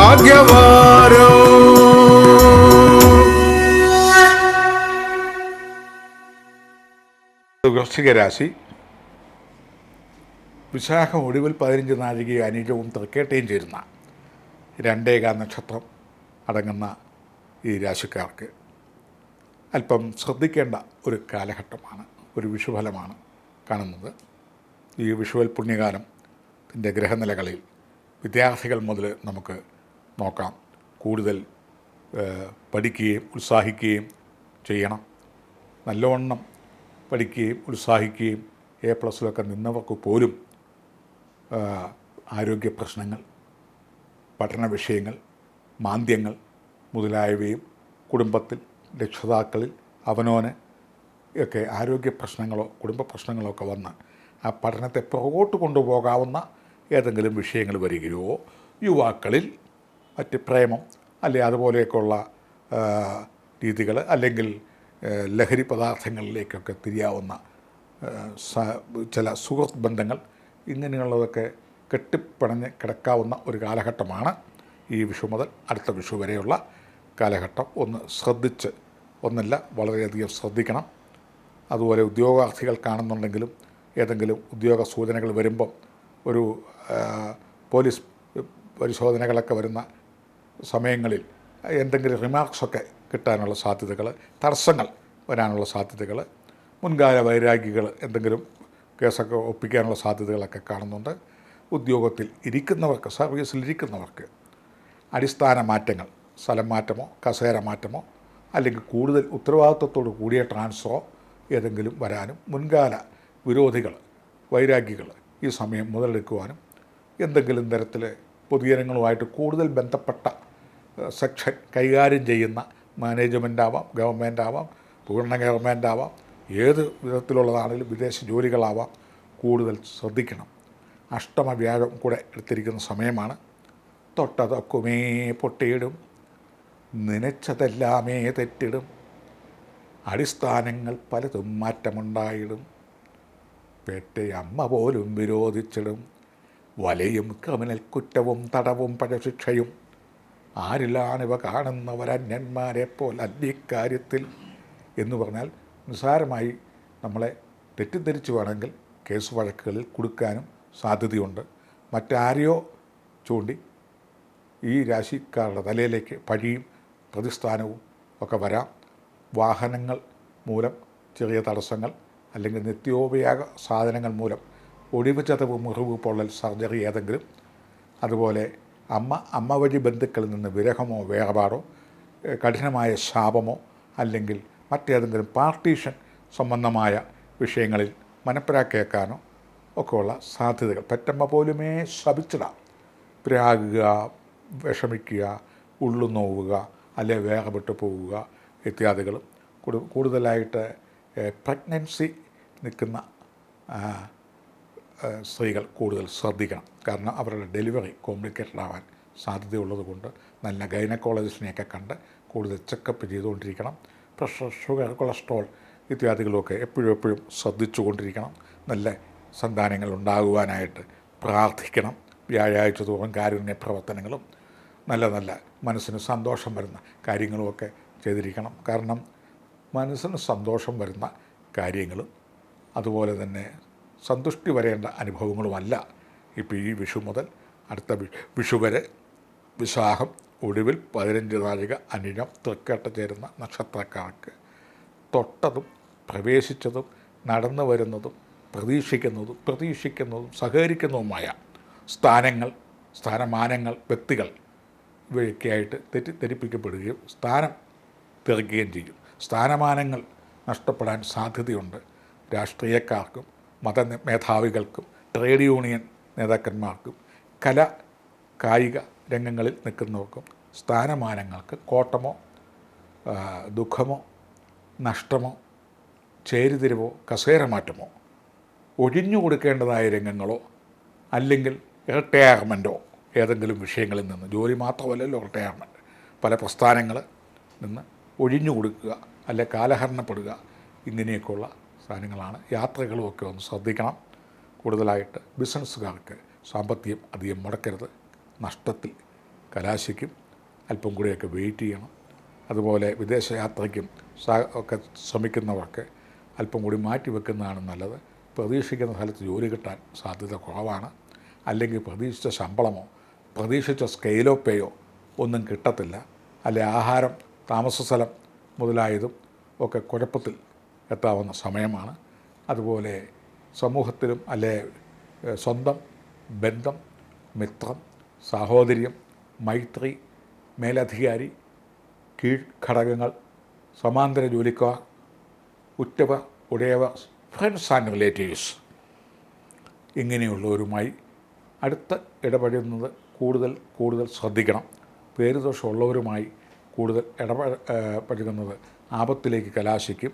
ഭാഗ്യവാരോ. വൃശ്ചിക രാശി. വിശാഖം ഒടുവിൽ 15 നാഴികയും അനിഴവും തൃക്കേട്ടയും ചേരുന്ന 2 നക്ഷത്രം അടങ്ങുന്ന ഈ രാശിക്കാർക്ക് അല്പം ശ്രദ്ധിക്കേണ്ട ഒരു കാലഘട്ടമാണ്, ഒരു വിഷുഫലമാണ് കാണുന്നത്. ഈ വിഷുവൽ പുണ്യകാലത്തിൻ്റെ ഗ്രഹനിലകളിൽ വിദ്യാർത്ഥികൾ മുതൽ നമുക്ക് നോക്കാം. കൂടുതൽ പഠിക്കുകയും ഉത്സാഹിക്കുകയും ചെയ്യണം. നല്ലവണ്ണം പഠിക്കുകയും ഉത്സാഹിക്കുകയും A+ലൊക്കെ നിന്നവർക്ക് പോലും ആരോഗ്യ പ്രശ്നങ്ങൾ, പഠന വിഷയങ്ങൾ, മാന്ദ്യങ്ങൾ മുതലായവയും കുടുംബത്തിൽ രക്ഷിതാക്കളിൽ അവനോന് ഒക്കെ ആരോഗ്യ പ്രശ്നങ്ങളോ കുടുംബ പ്രശ്നങ്ങളോ ഒക്കെ വന്ന് ആ പഠനത്തെ പുറകോട്ട് കൊണ്ടുപോകാവുന്ന ഏതെങ്കിലും വിഷയങ്ങൾ വരികയോ, യുവാക്കളിൽ മറ്റ് പ്രേമം അല്ലെ അതുപോലെയൊക്കെയുള്ള രീതികൾ അല്ലെങ്കിൽ ലഹരി പദാർത്ഥങ്ങളിലേക്കൊക്കെ തിരിയാവുന്ന ചില സുഹൃത്ത് ബന്ധങ്ങൾ ഇങ്ങനെയുള്ളതൊക്കെ കെട്ടിപ്പിണഞ്ഞ് കിടക്കാവുന്ന ഒരു കാലഘട്ടമാണ് ഈ വിഷു മുതൽ അടുത്ത വിഷു വരെയുള്ള കാലഘട്ടം. ഒന്ന് ശ്രദ്ധിച്ച്, ഒന്നല്ല വളരെയധികം ശ്രദ്ധിക്കണം. അതുപോലെ ഉദ്യോഗാർത്ഥികൾ കാണുന്നുണ്ടെങ്കിലും ഏതെങ്കിലും ഉദ്യോഗ സൂചനകൾ വരുമ്പം ഒരു പോലീസ് പരിശോധനകളൊക്കെ വരുന്ന സമയങ്ങളിൽ എന്തെങ്കിലും റിമാർക്സൊക്കെ കിട്ടാനുള്ള സാധ്യതകൾ, തടസ്സങ്ങൾ വരാനുള്ള സാധ്യതകൾ, മുൻകാല വൈരാഗികൾ എന്തെങ്കിലും കേസൊക്കെ ഒപ്പിക്കാനുള്ള സാധ്യതകളൊക്കെ കാണുന്നുണ്ട്. ഉദ്യോഗത്തിൽ ഇരിക്കുന്നവർക്ക്, സർവീസിലിരിക്കുന്നവർക്ക് അടിസ്ഥാന മാറ്റങ്ങൾ, സ്ഥലം മാറ്റമോ കസേര മാറ്റമോ അല്ലെങ്കിൽ കൂടുതൽ ഉത്തരവാദിത്വത്തോട് കൂടിയ ട്രാൻസ്ഫറോ ഏതെങ്കിലും വരാനും, മുൻകാല വിരോധികൾ, വൈരാഗികൾ ഈ സമയം മുതലെടുക്കുവാനും, എന്തെങ്കിലും തരത്തിൽ പൊതുജനങ്ങളുമായിട്ട് കൂടുതൽ ബന്ധപ്പെട്ട സെക്ഷൻ കൈകാര്യം ചെയ്യുന്ന മാനേജ്മെൻറ്റാവാം, ഗവൺമെൻറ്റാവാം, പൂർണ്ണ ഗവൺമെൻറ്റാവാം, ഏത് വിധത്തിലുള്ളതാണെങ്കിലും വിദേശ ജോലികളാവാം, കൂടുതൽ ശ്രദ്ധിക്കണം. അഷ്ടമ വ്യാഴം കൂടെ എടുത്തിരിക്കുന്ന സമയമാണ്. തൊട്ടതൊക്കുമേ പൊട്ടിയിടും, നനച്ചതെല്ലാമേ തെറ്റിടും, അടിസ്ഥാനങ്ങൾ പലതും മാറ്റമുണ്ടായിടും, പെറ്റയമ്മ പോലും വിരോധിച്ചിടും, വലയും ക്രിമിനൽ കുറ്റവും തടവും പഴശിക്ഷയും, ആരിലാണിവ കാണുന്നവരന്യന്മാരെപ്പോൾ അന്യക്കാര്യത്തിൽ എന്ന് പറഞ്ഞാൽ നിസ്സാരമായി നമ്മളെ തെറ്റിദ്ധരിച്ചു വേണമെങ്കിൽ കേസ് വഴക്കുകളിൽ കൊടുക്കാനും സാധ്യതയുണ്ട്. മറ്റാരെയോ ചൂണ്ടി ഈ രാശിക്കാരുടെ തലയിലേക്ക് പഴിയും പ്രതിസ്ഥാനവും ഒക്കെ വരാം. വാഹനങ്ങൾ മൂലം ചെറിയ തടസ്സങ്ങൾ അല്ലെങ്കിൽ നിത്യോപയോഗ സാധനങ്ങൾ മൂലം ഒടിവ് ചതവ്, മുറിവ്, പൊള്ളൽ, സർജറി ഏതെങ്കിലും, അതുപോലെ അമ്മ വഴി ബന്ധുക്കളിൽ നിന്ന് വിരഹമോ വേർപാടോ കഠിനമായ ശാപമോ അല്ലെങ്കിൽ മറ്റേതെങ്കിലും പാർട്ടീഷൻ സംബന്ധമായ വിഷയങ്ങളിൽ മനപ്പരാക്കേക്കാനോ ഒക്കെയുള്ള സാധ്യതകൾ. പെറ്റമ്മ പോലുമേ ശപിച്ചിടാം. പ്രാകുക, വിഷമിക്കുക, ഉള്ളു നോവുക, അല്ലെ വേഗപ്പെട്ട് പോവുക ഇത്യാദികളും. കൂടുതലായിട്ട് പ്രഗ്നൻസി നിൽക്കുന്ന സ്ത്രീകൾ കൂടുതൽ ശ്രദ്ധിക്കണം. കാരണം അവരുടെ ഡെലിവറി കോംപ്ലിക്കേറ്റഡ് ആവാൻ സാധ്യതയുള്ളത് കൊണ്ട് നല്ല ഗൈനക്കോളജിസ്റ്റിനെയൊക്കെ കണ്ട് കൂടുതൽ ചെക്കപ്പ് ചെയ്തുകൊണ്ടിരിക്കണം. പ്രഷർ, ഷുഗർ, കൊളസ്ട്രോൾ ഇത്യാദികളൊക്കെ എപ്പോഴും ശ്രദ്ധിച്ചു കൊണ്ടിരിക്കണം. നല്ല സന്താനങ്ങൾ ഉണ്ടാകുവാനായിട്ട് പ്രാർത്ഥിക്കണം. വ്യാഴാഴ്ച തോറും കാരുണ്യ പ്രവർത്തനങ്ങളും നല്ല മനസ്സിന് സന്തോഷം വരുന്ന കാര്യങ്ങളുമൊക്കെ ചെയ്തിരിക്കണം. കാരണം മനസ്സിന് സന്തോഷം വരുന്ന കാര്യങ്ങളും അതുപോലെ തന്നെ സന്തുഷ്ടി വരേണ്ട അനുഭവങ്ങളുമല്ല ഇപ്പോൾ ഈ വിഷു മുതൽ അടുത്ത വിഷു വരെ. വിശാഖം ഒടുവിൽ 15 നാഴിക അനിഴം തൃക്കേട്ട ചേരുന്ന നക്ഷത്രക്കാർക്ക് തൊട്ടതും പ്രവേശിച്ചതും നടന്നു വരുന്നതും പ്രതീക്ഷിക്കുന്നതും സഹകരിക്കുന്നതുമായ സ്ഥാനങ്ങൾ, സ്ഥാനമാനങ്ങൾ, വ്യക്തികൾ ഇവയൊക്കെയായിട്ട് തെറ്റിദ്ധരിപ്പിക്കപ്പെടുകയും സ്ഥാനം തെറിക്കുകയും ചെയ്യും. സ്ഥാനമാനങ്ങൾ നഷ്ടപ്പെടാൻ സാധ്യതയുണ്ട്. രാഷ്ട്രീയക്കാർക്കും മതമേധാവികൾക്കും ട്രേഡ് യൂണിയൻ നേതാക്കന്മാർക്കും കായിക രംഗങ്ങളിൽ നിൽക്കുന്നവർക്കും സ്ഥാനമാനങ്ങൾക്ക് കോട്ടമോ ദുഃഖമോ നഷ്ടമോ ചേരിതിരിവോ കസേരമാറ്റമോ ഒഴിഞ്ഞു കൊടുക്കേണ്ടതായ രംഗങ്ങളോ അല്ലെങ്കിൽ റിട്ടയർമെൻറ്റോ ഏതെങ്കിലും വിഷയങ്ങളിൽ നിന്ന്, ജോലി മാത്രമല്ലല്ലോ റിട്ടയർമെൻറ്റ്, പല പ്രസ്ഥാനങ്ങൾ നിന്ന് ഒഴിഞ്ഞു കൊടുക്കുക അല്ലെ കാലഹരണപ്പെടുക, ഇങ്ങനെയൊക്കെയുള്ള സാധനങ്ങളാണ്. യാത്രകളുമൊക്കെ ഒന്ന് ശ്രദ്ധിക്കണം. കൂടുതലായിട്ട് ബിസിനസ്സുകാർക്ക് സാമ്പത്തികം അധികം മുടക്കരുത്. നഷ്ടത്തിൽ കലാശിക്കും. അല്പം കൂടിയൊക്കെ വെയിറ്റ് ചെയ്യണം. അതുപോലെ വിദേശയാത്രയ്ക്കും ഒക്കെ ശ്രമിക്കുന്നവർക്ക് അല്പം കൂടി മാറ്റി വെക്കുന്നതാണ് നല്ലത്. പ്രതീക്ഷിക്കുന്ന സ്ഥലത്ത് ജോലി കിട്ടാൻ സാധ്യത കുറവാണ്. അല്ലെങ്കിൽ പ്രതീക്ഷിച്ച ശമ്പളമോ പ്രതീക്ഷിച്ച സ്കെയിലോ പേയോ ഒന്നും കിട്ടത്തില്ല. അല്ലെ ആഹാരം, താമസ സ്ഥലം മുതലായതും ഒക്കെ കുഴപ്പത്തിൽ എത്താവുന്ന സമയമാണ്. അതുപോലെ സമൂഹത്തിലും അല്ലെ സ്വന്തം ബന്ധം, മിത്രം, സാഹോദര്യം, മൈത്രി, മേലധികാരി, കീഴ്ഘടകങ്ങൾ, സമാന്തര ജോലിക്കാർ, ഉറ്റവർ, ഉടയവർ, ഫ്രണ്ട്സ് ആൻഡ് റിലേറ്റീവ്സ് ഇങ്ങനെയുള്ളവരുമായി അടുത്ത് ഇടപെടുന്നത് കൂടുതൽ ശ്രദ്ധിക്കണം. പേരുദോഷമുള്ളവരുമായി കൂടുതൽ ഇടപഴകുന്നത് ആപത്തിലേക്ക് കലാശിക്കും.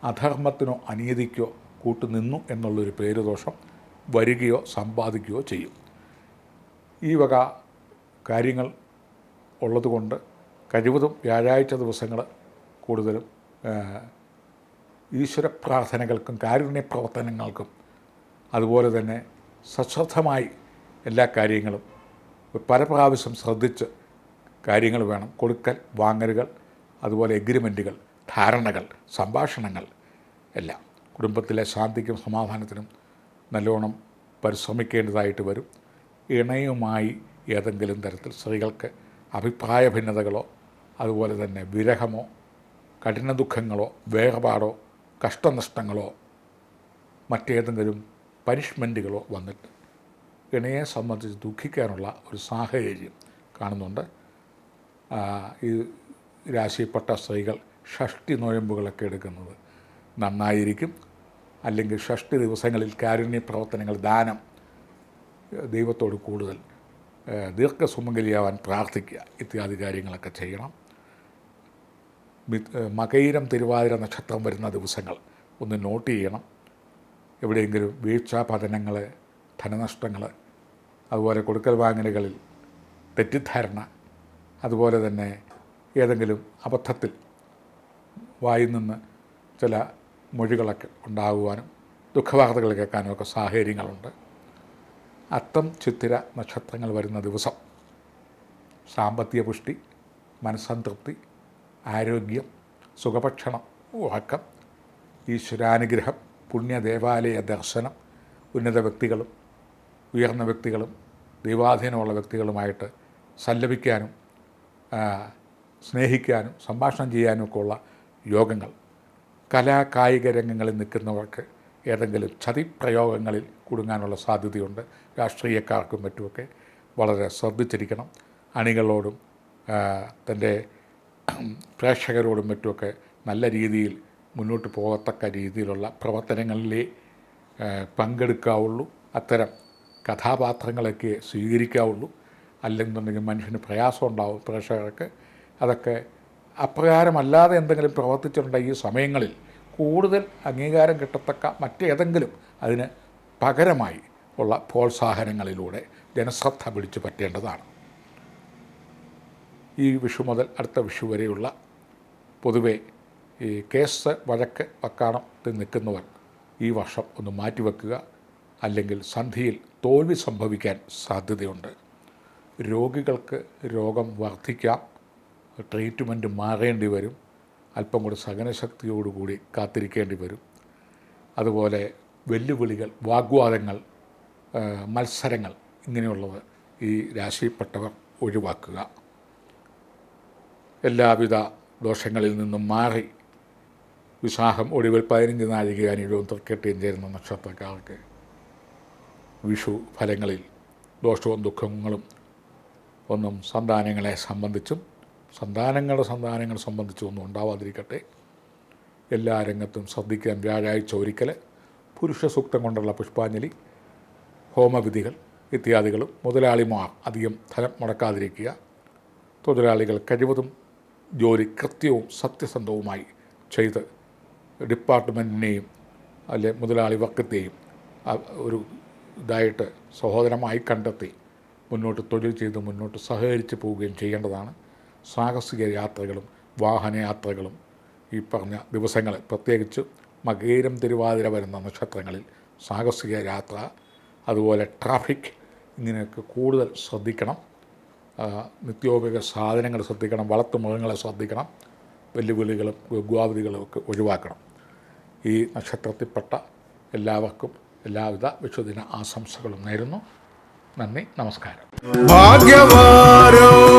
അധർമ്മത്തിനോ അനീതിക്കോ കൂട്ടുനിന്നു എന്നുള്ളൊരു പേരുദോഷം വരികയോ സമ്പാദിക്കുകയോ ചെയ്യും. ഈ വക കാര്യങ്ങൾ ഉള്ളതുകൊണ്ട് കഴിവതും വ്യാഴാഴ്ച ദിവസങ്ങൾ കൂടുതലും ഈശ്വര പ്രാർത്ഥനകൾക്കും കാരുണ്യ പ്രവർത്തനങ്ങൾക്കും അതുപോലെ തന്നെ സശ്രദ്ധമായി എല്ലാ കാര്യങ്ങളും പല പ്രാവശ്യം ശ്രദ്ധിച്ച് കാര്യങ്ങൾ വേണം. കൊടുക്കൽ വാങ്ങലുകൾ, അതുപോലെ എഗ്രിമെൻറ്റുകൾ, ധാരണകൾ, സംഭാഷണങ്ങൾ എല്ലാം കുടുംബത്തിലെ ശാന്തിക്കും സമാധാനത്തിനും നല്ലോണം പരിശ്രമിക്കേണ്ടതായിട്ട് വരും. ഇണയുമായി ഏതെങ്കിലും തരത്തിൽ സ്ത്രീകൾക്ക് അഭിപ്രായ ഭിന്നതകളോ അതുപോലെ തന്നെ വിരഹമോ കഠിന ദുഃഖങ്ങളോ വേർപാടോ കഷ്ടനഷ്ടങ്ങളോ മറ്റേതെങ്കിലും പനിഷ്മെൻറ്റുകളോ വന്നിട്ട് ഇണയെ സംബന്ധിച്ച് ദുഃഖിക്കാനുള്ള ഒരു സാഹചര്യം കാണുന്നുണ്ട്. ഈ രാശിയിൽപ്പെട്ട സ്ത്രീകൾ ഷഷ്ടി നോയമ്പുകളൊക്കെ എടുക്കുന്നത് നന്നായിരിക്കും. അല്ലെങ്കിൽ ഷഷ്ടി ദിവസങ്ങളിൽ കാരുണ്യ പ്രവർത്തനങ്ങൾ, ദാനം, ദൈവത്തോട് കൂടുതൽ ദീർഘസുമംഗലിയാവാൻ പ്രാർത്ഥിക്കുക ഇത്യാദി കാര്യങ്ങളൊക്കെ ചെയ്യണം. മകയിരം തിരുവാതിര നക്ഷത്രം വരുന്ന ദിവസങ്ങൾ ഒന്ന് നോട്ട് ചെയ്യണം. എവിടെയെങ്കിലും വീഴ്ച, പതനങ്ങൾ, ധനനഷ്ടങ്ങൾ, അതുപോലെ കൊടുക്കൽ വാങ്ങലുകളിൽ തെറ്റിദ്ധാരണ, അതുപോലെ തന്നെ ഏതെങ്കിലും അബദ്ധത്തിൽ വായിൽ നിന്ന് ചില മൊഴികളൊക്കെ ഉണ്ടാകുവാനും ദുഃഖവാർത്തകൾ കേൾക്കാനും ഒക്കെ സാഹചര്യങ്ങളുണ്ട്. അത്തം, ചിത്തിര നക്ഷത്രങ്ങൾ വരുന്ന ദിവസം സാമ്പത്തിക പുഷ്ടി, മനസ്സംതൃപ്തി, ആരോഗ്യം, സുഖഭക്ഷണം, ഉറക്കം, ഈശ്വരാനുഗ്രഹം, പുണ്യദേവാലയ ദർശനം, ഉന്നത വ്യക്തികളും ഉയർന്ന വ്യക്തികളും ദൈവാധീനമുള്ള വ്യക്തികളുമായിട്ട് സല്ലപിക്കാനും സ്നേഹിക്കാനും സംഭാഷണം ചെയ്യാനുമൊക്കെ ഉള്ള യോഗങ്ങൾ. കലാ കായിക രംഗങ്ങളിൽ നിൽക്കുന്നവർക്ക് ഏതെങ്കിലും ചതിപ്രയോഗങ്ങളിൽ കുടുങ്ങാനുള്ള സാധ്യതയുണ്ട്. രാഷ്ട്രീയക്കാർക്കും മറ്റുമൊക്കെ വളരെ ശ്രദ്ധിച്ചിരിക്കണം. അണികളോടും തൻ്റെ പ്രേക്ഷകരോടും മറ്റുമൊക്കെ നല്ല രീതിയിൽ മുന്നോട്ട് പോകത്തക്ക രീതിയിലുള്ള പ്രവർത്തനങ്ങളിലേ പങ്കെടുക്കാവുള്ളൂ. അത്തരം കഥാപാത്രങ്ങളൊക്കെ സ്വീകരിക്കാവുള്ളൂ. അല്ലെന്നുണ്ടെങ്കിൽ മനുഷ്യന് പ്രയാസം ഉണ്ടാവും പ്രേക്ഷകർക്ക്. അതൊക്കെ അപ്രകാരമല്ലാതെ എന്തെങ്കിലും പ്രവർത്തിച്ചിട്ടുണ്ടെങ്കിൽ ഈ സമയങ്ങളിൽ കൂടുതൽ അംഗീകാരം കിട്ടത്തക്ക മറ്റേതെങ്കിലും അതിന് പകരമായി ഉള്ള പ്രോത്സാഹനങ്ങളിലൂടെ ജനശ്രദ്ധ പിടിച്ചു പറ്റേണ്ടതാണ്. ഈ വിഷു മുതൽ അടുത്ത വിഷു വരെയുള്ള പൊതുവെ ഈ കേസ്, വഴക്ക്, വക്കാണത്തിൽ നിൽക്കുന്നവർ ഈ വർഷം ഒന്ന് മാറ്റിവെക്കുക. അല്ലെങ്കിൽ സന്ധിയിൽ തോൽവി സംഭവിക്കാൻ സാധ്യതയുണ്ട്. രോഗികൾക്ക് രോഗം വർദ്ധിക്കാം, ട്രീറ്റ്മെൻറ്റ് മാറേണ്ടി വരും, അല്പം കൂടി സഹനശക്തിയോടുകൂടി കാത്തിരിക്കേണ്ടി വരും. അതുപോലെ വെല്ലുവിളികൾ, വാഗ്വാദങ്ങൾ, മത്സരങ്ങൾ ഇങ്ങനെയുള്ളത് ഈ രാശിയിൽപ്പെട്ടവർ ഒഴിവാക്കുക. എല്ലാവിധ ദോഷങ്ങളിൽ നിന്നും മാറി വിശാഖം ഒടുവിൽ 15 നാഴികയാനിഴവും തൃക്കേട്ടയും ചേരുന്ന നക്ഷത്രക്കാർക്ക് വിഷു ഫലങ്ങളിൽ ദോഷവും ദുഃഖങ്ങളും ഒന്നും സന്താനങ്ങളെ സംബന്ധിച്ചും സന്താനങ്ങൾ സംബന്ധിച്ചും ഒന്നും ഉണ്ടാവാതിരിക്കട്ടെ. എല്ലാ രംഗത്തും ശ്രദ്ധിക്കാൻ വ്യാഴാഴ്ച ഒരിക്കൽ പുരുഷ സൂക്തം കൊണ്ടുള്ള പുഷ്പാഞ്ജലി, ഹോമവിധികൾ ഇത്യാദികളും. മുതലാളിമാർ അധികം ധനം മുടക്കാതിരിക്കുക. തൊഴിലാളികൾ കഴിവതും ജോലി കൃത്യവും സത്യസന്ധവുമായി ചെയ്ത് ഡിപ്പാർട്ട്മെൻറ്റിനെയും അല്ലെ മുതലാളി വർഗത്തെയും ഒരു ഇതായിട്ട് സഹോദരമായി കണ്ടെത്തി മുന്നോട്ട് തൊഴിൽ ചെയ്ത് മുന്നോട്ട് സഹകരിച്ച് പോവുകയും ചെയ്യേണ്ടതാണ്. സാഹസിക യാത്രകളും വാഹനയാത്രകളും ഈ പറഞ്ഞ ദിവസങ്ങൾ, പ്രത്യേകിച്ച് മകയിരം തിരുവാതിര വരുന്ന നക്ഷത്രങ്ങളിൽ സാഹസിക യാത്ര, അതുപോലെ ട്രാഫിക്, ഇങ്ങനെയൊക്കെ കൂടുതൽ ശ്രദ്ധിക്കണം. നിത്യോപയോഗ സാധനങ്ങൾ ശ്രദ്ധിക്കണം, വളർത്തു മൃഗങ്ങളെ ശ്രദ്ധിക്കണം, വെല്ലുവിളികളും ഗുഗ്വാവധികളും ഒക്കെ ഒഴിവാക്കണം. ഈ നക്ഷത്രത്തിൽപ്പെട്ട എല്ലാവർക്കും എല്ലാവിധ വിശുദ്ധദിന ആശംസകളും നേരുന്നു. നന്ദി, നമസ്കാരം. ഭാഗ്യവാരോ